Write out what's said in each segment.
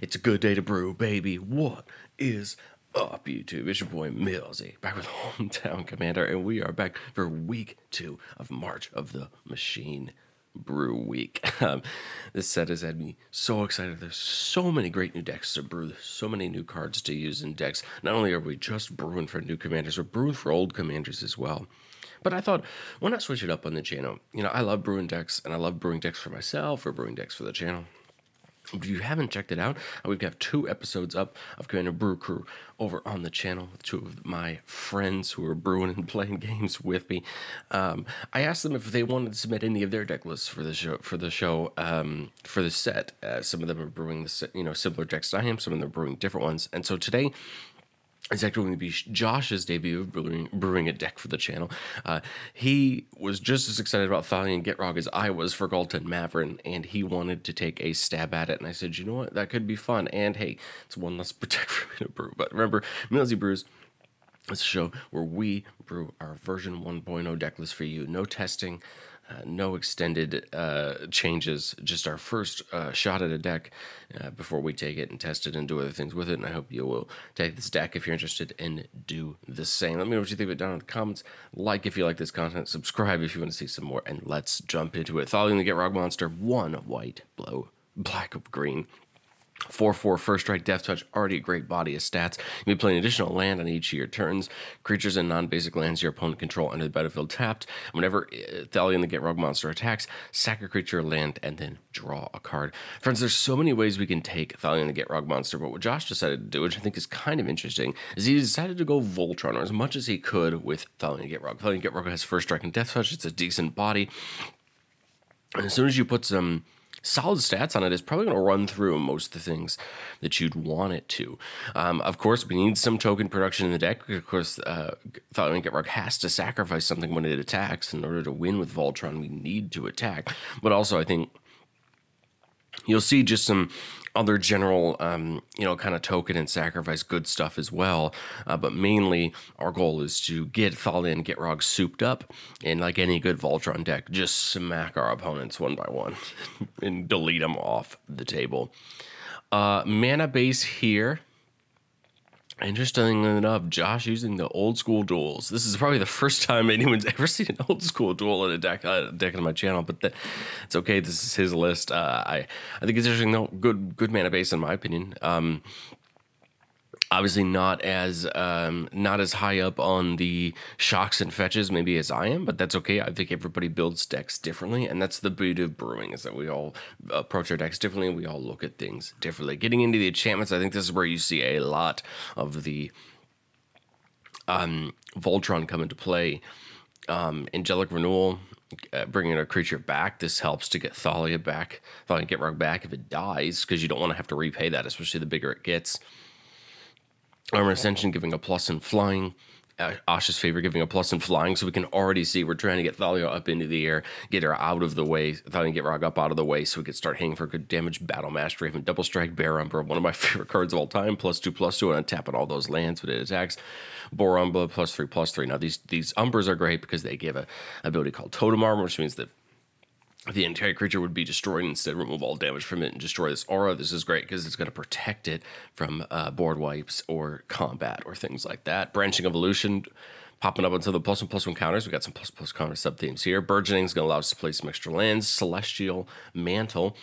It's a good day to brew, baby. What is up, YouTube? It's your boy Millsy, back with Hometown Commander, and we are back for week 2 of March of the Machine Brew Week. This set has had me so excited. There's so many great new decks to brew. There's so many new cards to use in decks. Not only are we just brewing for new commanders, we're brewing for old commanders as well. But I thought, why not switch it up on the channel? You know, I love brewing decks, and I love brewing decks for myself or brewing decks for the channel. If you haven't checked it out, we've got 2 episodes up of Commander Brew Crew over on the channel with 2 of my friends who are brewing and playing games with me. I asked them if they wanted to submit any of their deck lists for the show, for the set. Some of them are brewing similar decks to I am. Some of them are brewing different ones. And so today, it's actually going to be Josh's debut of brewing a deck for the channel. He was just as excited about Thalia and Gitrog as I was for Galton Mavrin, and he wanted to take a stab at it. And I said, you know what, that could be fun. And hey, it's one less deck for me to brew. But remember, Millsy Brews is a show where we brew our version 1.0 deck list for you. No testing. No extended changes, just our first shot at a deck before we take it and test it and do other things with it. And I hope you will take this deck if you're interested and do the same. Let me know what you think of it down in the comments. Like if you like this content, subscribe if you want to see some more, and let's jump into it. Thalia and the Gitrog monster, 1 white, black of green. 4/4 first strike, death touch, already a great body of stats. You'll be playing additional land on each of your turns. Creatures and non-basic lands your opponent control enter the battlefield tapped. Whenever Thalia and the Gitrog monster attacks, sack a creature, land, and then draw a card. Friends, there's so many ways we can take Thalia and the Gitrog monster, but what Josh decided to do, which I think is kind of interesting, is he decided to go Voltron, or as much as he could with Thalia and Gitrog. Thalia and Gitrog has first strike and death touch. It's a decent body. And as soon as you put some solid stats on it, is probably going to run through most of the things that you'd want it to. Of course, we need some token production in the deck. Of course, Thalia and Gitrog has to sacrifice something when it attacks. In order to win with Voltron, we need to attack. But also, I think you'll see just some other general, kind of token and sacrifice good stuff as well. But mainly, our goal is to get Thalia and Gitrog souped up, and like any good Voltron deck, just smack our opponents one by one and delete them off the table. Mana base here. Interesting enough, Josh using the old school duels. This is probably the first time anyone's ever seen an old school duel in a deck on my channel, but it's okay. This is his list. I think it's interesting though. Good mana base in my opinion. Obviously not as high up on the shocks and fetches maybe as I am, but that's okay. I think everybody builds decks differently, and that's the beauty of brewing, is that we all approach our decks differently and we all look at things differently. Getting into the enchantments, I think this is where you see a lot of the Voltron come into play. Angelic Renewal, bringing a creature back. This helps to get Thalia and Gitrog back if it dies, because you don't want to have to repay that, especially the bigger it gets. Armor Ascension giving a plus in flying. Asha's Favor giving a plus in flying, so we can already see we're trying to get Thalia up into the air, get her out of the way, Thalia and Gitrog up out of the way, so we can start hanging for good damage. Battle Mastery, even Double Strike, Bear Umbra, one of my favorite cards of all time, +2/+2, and tapping all those lands when it attacks. Boar Umbra, +3/+3. Now these Umbras are great because they give a ability called Totem Armor, which means that the entire creature would be destroyed, and instead remove all damage from it and destroy this aura. This is great because it's going to protect it from board wipes or combat or things like that. Branching Evolution, popping up into the +1/+1 counters. We got some ++ counter sub themes here. Burgeoning is going to allow us to play some extra lands. Celestial Mantle,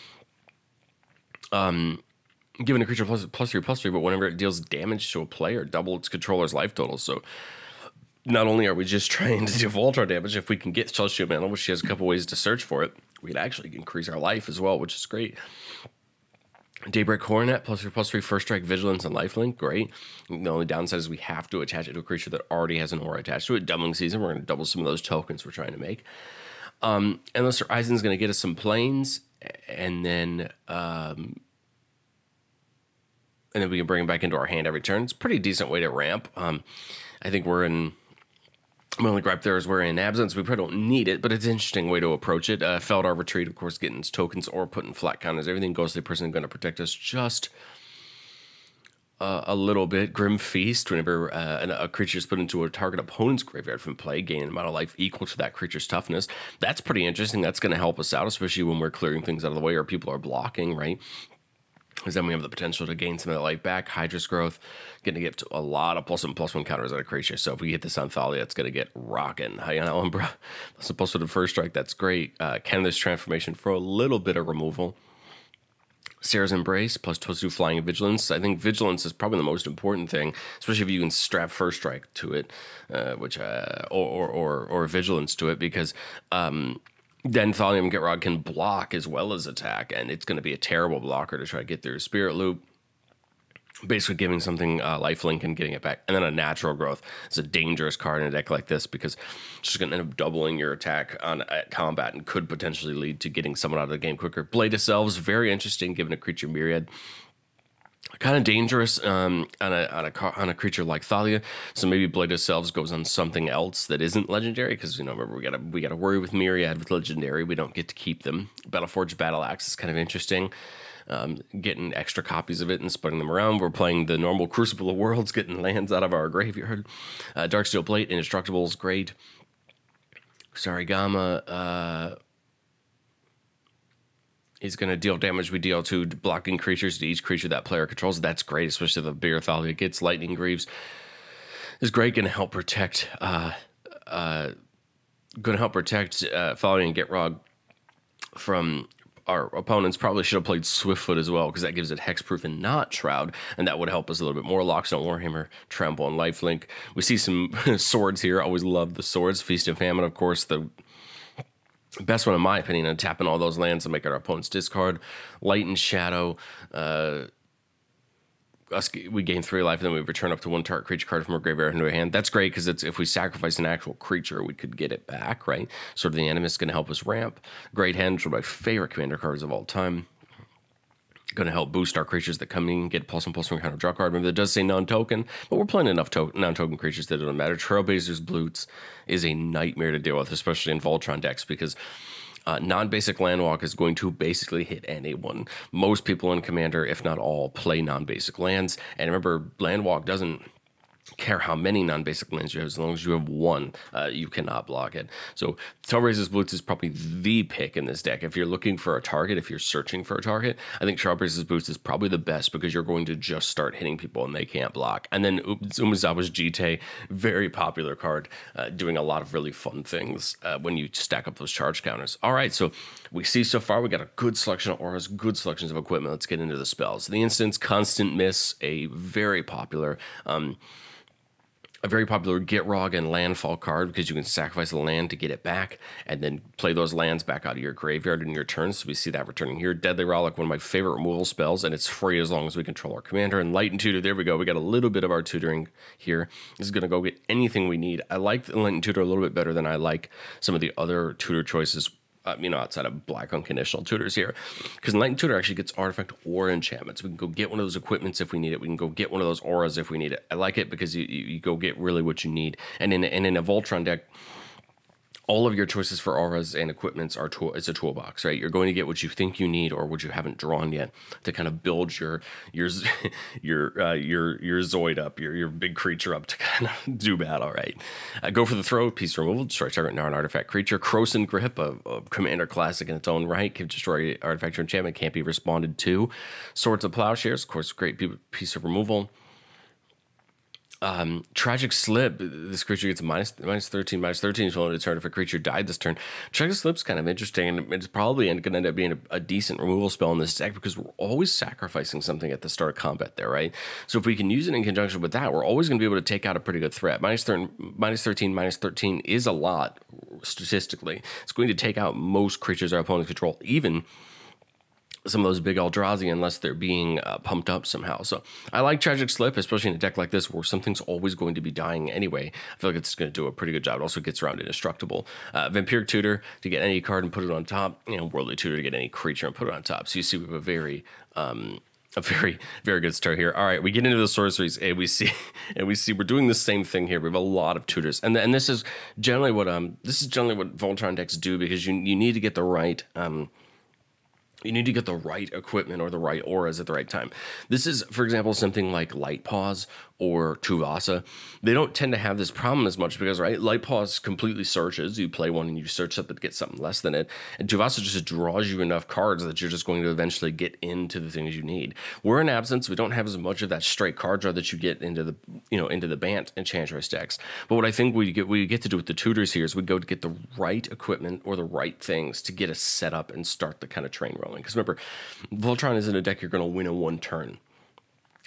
giving a creature +3/+3, but whenever it deals damage to a player, double its controller's life total. So not only are we just trying to do Voltron damage, if we can get Celestial Mantle, which she has a couple ways to search for it, we can actually increase our life as well, which is great. Daybreak Coronet, +3/+3, first strike, vigilance, and lifelink. Great. The only downside is we have to attach it to a creature that already has an aura attached to it. Doubling Season, we're going to double some of those tokens we're trying to make. Endless Horizon is going to get us some planes, and then we can bring it back into our hand every turn. It's a pretty decent way to ramp. I think my only gripe there is we're in Abzan, so we probably don't need it, but it's an interesting way to approach it. Feldar Retreat, of course, getting its tokens or putting flat counters. Everything Ghostly Person going to protect us just a little bit. Grim Feast, whenever a creature is put into a target opponent's graveyard from play, gain an amount of life equal to that creature's toughness. That's pretty interesting. That's going to help us out, especially when we're clearing things out of the way or people are blocking, right? because then we have the potential to gain some of that life back. Hydra's growth, going to get a lot of +1/+1 counters out of creature. So if we get this on Thalia, it's going to get rocking. How you know, Umbra? +1/+1 to the first strike. That's great. Canada's transformation for a little bit of removal. Sarah's Embrace +2/+2 flying and vigilance. I think vigilance is probably the most important thing, especially if you can strap first strike to it, or vigilance to it, because then Thalia and Gitrog can block as well as attack, and it's going to be a terrible blocker to try to get through Spirit Loop. Basically giving something lifelink and getting it back. And then a natural growth. It's a dangerous card in a deck like this because it's just going to end up doubling your attack at combat and could potentially lead to getting someone out of the game quicker. Blade of Selves, very interesting given a creature myriad. Kind of dangerous on a creature like Thalia, so maybe Blade of Selves goes on something else that isn't legendary, because remember we gotta worry with Myriad with legendary. We don't get to keep them. Battleforged Battle Axe is kind of interesting. Getting extra copies of it and spreading them around. We're playing the normal Crucible of Worlds, getting lands out of our graveyard. Darksteel Plate, Indestructible is great. Sarigama is going to deal damage. We deal to blocking creatures to each creature that player controls. That's great, especially the bigger Thalia gets. Lightning Greaves is great, going to help protect Thalia and Gitrog from our opponents. Probably should have played Swiftfoot as well, because that gives it Hexproof and not Shroud, and that would help us a little bit more. Lockstone Warhammer, Trample, and Lifelink. We see some swords here. Always love the swords. Feast and Famine, of course, the best one in my opinion, and tapping all those lands and making our opponents discard. Light and Shadow. We gain 3 life, and then we return up to 1 target creature card from our graveyard into a hand. That's great, because if we sacrifice an actual creature, we could get it back, right? Sort of the Animus is going to help us ramp. Great Henge, one of my favorite commander cards of all time. Going to help boost our creatures that come in and get +1/+1 kind of draw card. Remember, that does say non-token, but we're playing enough non-token creatures that it doesn't matter. Trailblazers Bloots is a nightmare to deal with, especially in Voltron decks, because non-basic Landwalk is going to basically hit anyone. Most people in Commander, if not all, play non-basic lands. And remember, Landwalk doesn't care how many non-basic lands you have. As long as you have 1, you cannot block it. So Trailblazers Bloods is probably the pick in this deck. If you're looking for a target, if you're searching for a target, I think Trailblazers Boots is probably the best, because you're going to just start hitting people and they can't block. And then Umezawa's Jite, very popular card, doing a lot of really fun things when you stack up those charge counters. All right, so we see so far we got a good selection of auras, good selections of equipment. Let's get into the spells. The Instants, Constant Miss, a very popular Gitrog and Landfall card, because you can sacrifice a land to get it back and then play those lands back out of your graveyard in your turn. So we see that returning here. Deadly Rollick, one of my favorite removal spells, and it's free as long as we control our commander. And Light and Tutor, there we go. We got a little bit of our tutoring here. This is going to go get anything we need. I like the Light and Tutor a little bit better than I like some of the other tutor choices, outside of black unconditional tutors here, because Light and Tutor actually gets artifact or enchantments. We can go get one of those equipments if we need it. We can go get one of those auras if we need it. I like it because you go get really what you need. And in a Voltron deck, all of your choices for auras and equipments it's a toolbox, right? You're going to get what you think you need or what you haven't drawn yet to kind of build your Zoid up, your big creature up to kind of do battle, right? Go for the Throw, piece removal, destroy target non-artifact creature. Croson Grip, a commander classic in its own right, can destroy artifact or enchantment, can't be responded to. Swords of Plowshares, of course, great piece of removal. Tragic Slip, this creature gets minus 13 until its turn if a creature died this turn. Tragic Slip's kind of interesting, and it's probably going to end up being a decent removal spell in this deck, because we're always sacrificing something at the start of combat there, right? So if we can use it in conjunction with that, we're always going to be able to take out a pretty good threat. Minus 13 is a lot statistically. It's going to take out most creatures our opponents control, even some of those big Eldrazi, unless they're being pumped up somehow. So I like Tragic Slip, especially in a deck like this where something's always going to be dying anyway. I feel like it's going to do a pretty good job. It also gets around Indestructible. Vampiric Tutor to get any card and put it on top. Worldly Tutor to get any creature and put it on top. So you see we have a very, very good start here. All right, we get into the sorceries, and we see we're doing the same thing here. We have a lot of tutors, and this is generally what Voltron decks do, because you need to get the right. You need to get the right equipment or the right auras at the right time. This is, for example, something like Light Paws or Tuvasa, they don't tend to have this problem as much because, right, Light Paws completely searches. You play one and you search something to get something less than it. And Tuvasa just draws you enough cards that you're just going to eventually get into the things you need. We're in Absence. We don't have as much of that straight card draw that you get into the, into the Bant Enchantress decks. But what I think we get to do with the tutors here is we go to get the right equipment or the right things to get us set up and start the kind of train rolling. Because remember, Voltron isn't a deck you're going to win in one turn.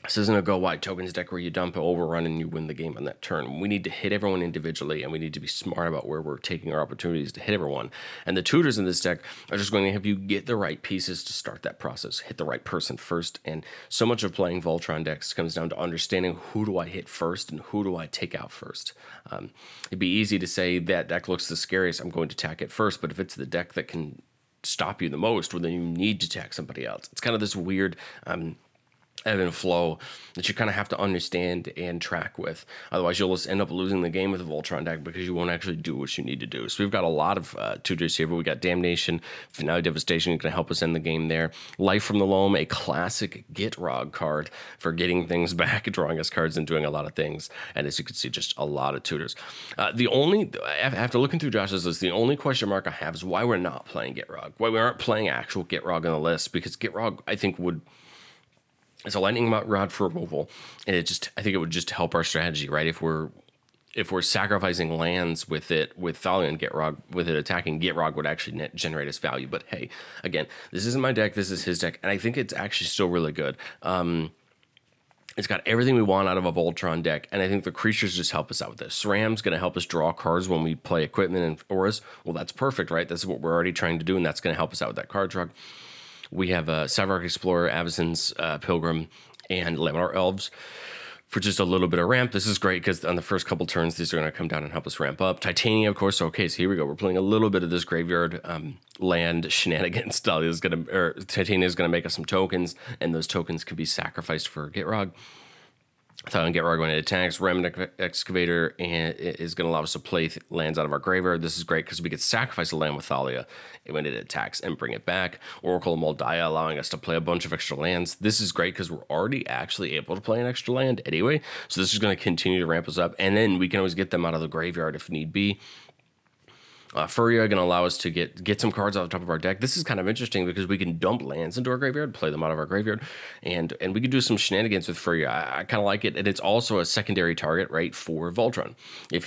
This isn't a go-wide tokens deck where you dump an overrun and you win the game on that turn. We need to hit everyone individually, and we need to be smart about where we're taking our opportunities to hit everyone. And the tutors in this deck are just going to help you get the right pieces to start that process, hit the right person first. And so much of playing Voltron decks comes down to understanding who do I hit first and who do I take out first. It'd be easy to say that deck looks the scariest, I'm going to attack it first, but if it's the deck that can stop you the most, well, then you need to attack somebody else. It's kind of this weird ebb and flow that you kind of have to understand and track with. Otherwise, you'll just end up losing the game with a Voltron deck because you won't actually do what you need to do. So we've got a lot of tutors here, but we got Damnation, Finale Devastation, going to help us end the game there. Life from the Loam, a classic Gitrog card for getting things back, drawing us cards and doing a lot of things. And as you can see, just a lot of tutors. After looking through Josh's list, the only question mark I have is why we're not playing Gitrog. Why we aren't playing actual Gitrog on the list, because Gitrog, I think, it's a lightning rod for removal, and I think it would just help our strategy, right? If we're sacrificing lands with it, with Thalia and Gitrog, with it attacking, Gitrog would actually generate us value. But hey, again, this isn't my deck, this is his deck, and I think it's actually still really good. It's got everything we want out of a Voltron deck, and I think the creatures just help us out with this. SRAM's going to help us draw cards when we play equipment and auras. Well, that's perfect, right? That's what we're already trying to do, and that's going to help us out with that card draw. We have Cyberark Explorer, Abzan's Pilgrim, and Laminar Elves for just a little bit of ramp. This is great because on the first couple turns, these are going to come down and help us ramp up. Titania, of course. Okay, so here we go. We're playing a little bit of this graveyard land shenanigans. Titania is going to make us some tokens, and those tokens can be sacrificed for Gitrog. Thalia and Gitrog when it attacks. Remnant Excavator and it is going to allow us to play lands out of our graveyard. This is great because we could sacrifice a land with Thalia when it attacks and bring it back. Oracle of Moldiah allowing us to play a bunch of extra lands. This is great because we're already actually able to play an extra land anyway. So this is going to continue to ramp us up. And then we can always get them out of the graveyard if need be. Furia going to allow us to get some cards off the top of our deck. This is kind of interesting because we can dump lands into our graveyard, play them out of our graveyard, and we can do some shenanigans with Furia. I kind of like it, and it's also a secondary target, right, for Voltron. If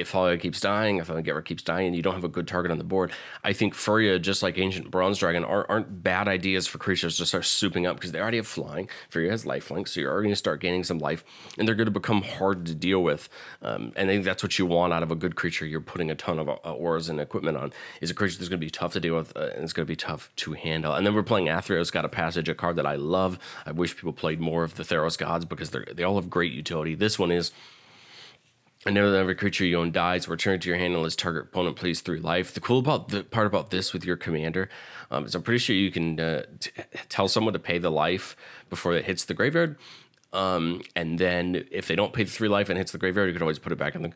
Thalia keeps dying, if Gitrog keeps dying, and you don't have a good target on the board, I think Furia, just like Ancient Bronze Dragon, aren't bad ideas for creatures to start swooping up because they already have flying. Furia has lifelink, so you're already going to start gaining some life, and they're going to become hard to deal with. And I think that's what you want out of a good creature you're putting a ton of auras and equipment on, is a creature that's going to be tough to deal with and it's going to be tough to handle. And then we're playing Athreos, got a passage, a card that I love. I wish people played more of the Theros gods because they all have great utility. This one is, I know that every creature you own dies. Return to your hand unless target opponent plays 3 life. The cool part about this with your commander is I'm pretty sure you can tell someone to pay the life before it hits the graveyard. And then if they don't pay the 3 life and hits the graveyard, you can always put it back in the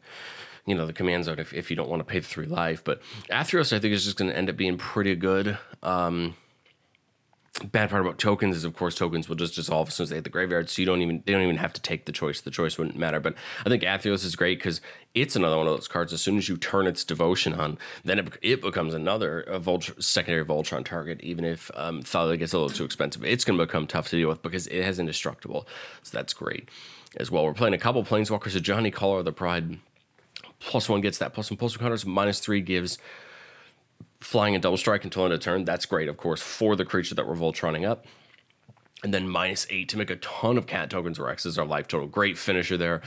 command zone if you don't want to pay the 3 life. But Athreos, I think, is just going to end up being pretty good. Bad part about tokens is, of course, tokens will just dissolve as soon as they hit the graveyard, so they don't even have to take the choice. The choice wouldn't matter. But I think Athreos is great because it's another one of those cards. As soon as you turn its devotion on, then it becomes another secondary Voltron target. Even if Thalia gets a little too expensive, it's going to become tough to deal with because it has indestructible. So that's great as well. We're playing a couple Planeswalkers. So Johnny Caller of the Pride. +1 gets that. +1 counters. -3 gives flying and double strike until end of turn. That's great, of course, for the creature that we're Voltroning up. And then -8 to make a ton of cat tokens or X's our life total. Great finisher there.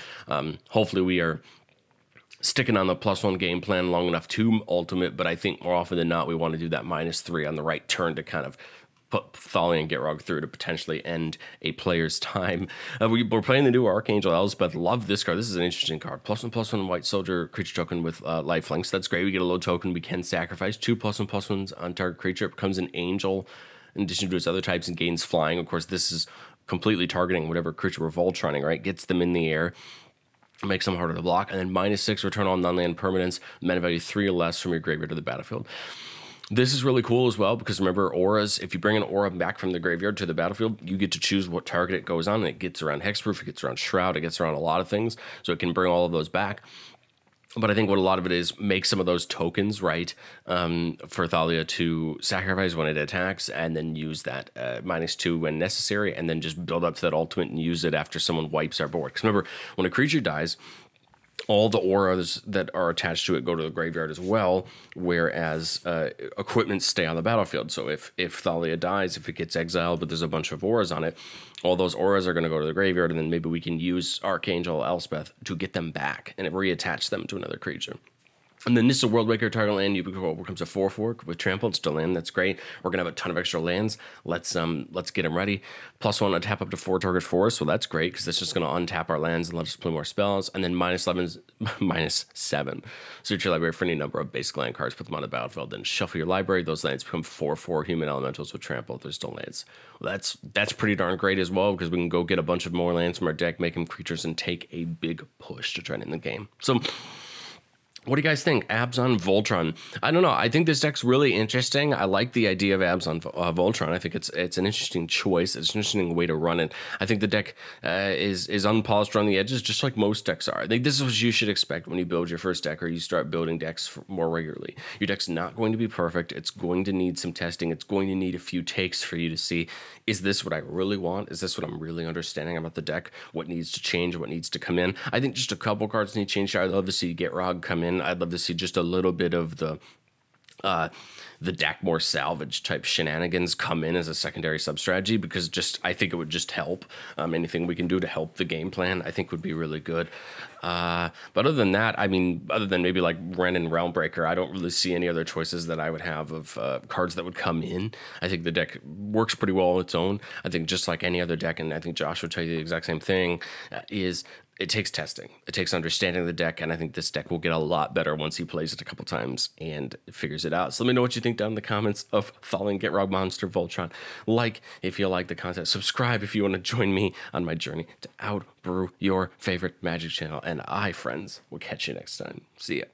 Hopefully we are sticking on the +1 game plan long enough to ultimate, but I think more often than not we want to do that -3 on the right turn to kind of put Thalia and Gitrog through to potentially end a player's time. We're playing the new Archangel Elspeth. Love this card. This is an interesting card. +1/+1 white soldier creature token with lifelink. So that's great. We get a low token we can sacrifice. 2 +1/+1s on target creature. It becomes an angel in addition to its other types and gains flying. Of course, this is completely targeting whatever creature we're Voltroning, right? Gets them in the air. Makes them harder to block. And then -6 return on non-land permanents. Mana value 3 or less from your graveyard to the battlefield. This is really cool as well because remember, auras, if you bring an aura back from the graveyard to the battlefield, you get to choose what target it goes on. And it gets around Hexproof, it gets around Shroud, it gets around a lot of things. So it can bring all of those back. But I think what a lot of it is, make some of those tokens, right, for Thalia to sacrifice when it attacks, and then use that -2 when necessary, and then just build up to that ultimate and use it after someone wipes our board. Because remember, when a creature dies, all the auras that are attached to it go to the graveyard as well, whereas equipment stay on the battlefield. So if Thalia dies, if it gets exiled, but there's a bunch of auras on it, all those auras are going to go to the graveyard, and then maybe we can use Archangel Elspeth to get them back and reattach them to another creature. And then this is a Worldwaker target land. You becomes a 4/4 with trample. It's still land. That's great. We're gonna have a ton of extra lands. Let's get them ready. +1 tap up to 4 target forests. So that's great because that's just gonna untap our lands and let us play more spells. And then -11's -7. Search your library for any number of basic land cards. Put them on the battlefield. Then shuffle your library. Those lands become 4/4 human elementals with trample. They're still lands. Well, that's pretty darn great as well because we can go get a bunch of more lands from our deck, make them creatures, and take a big push to try to end the game. So. What do you guys think? Abzan, Voltron. I don't know. I think this deck's really interesting. I like the idea of Abzan, Voltron. I think it's an interesting choice. It's an interesting way to run it. I think the deck is unpolished around the edges, just like most decks are. I think this is what you should expect when you build your first deck or you start building decks more regularly. Your deck's not going to be perfect. It's going to need some testing. It's going to need a few takes for you to see, is this what I really want? Is this what I'm really understanding about the deck? What needs to change? What needs to come in? I think just a couple cards need to change. I'd love to see Gitrog come in. I'd love to see just a little bit of the Dakmore salvage type shenanigans come in as a secondary sub strategy, because I think it would just help. Anything we can do to help the game plan, I think would be really good. But other than that, I mean, other than maybe like Wrenn and Realmbreaker, I don't really see any other choices that I would have of cards that would come in. I think the deck works pretty well on its own. I think just like any other deck, and I think Josh would tell you the exact same thing, is it takes testing. It takes understanding the deck, and I think this deck will get a lot better once he plays it a couple times and figures it out. So let me know what you think down in the comments of Falling Gitrog Monster Voltron. Like if you like the content. Subscribe if you want to join me on my journey to outbrew your favorite Magic channel. And I, friends, will catch you next time. See ya.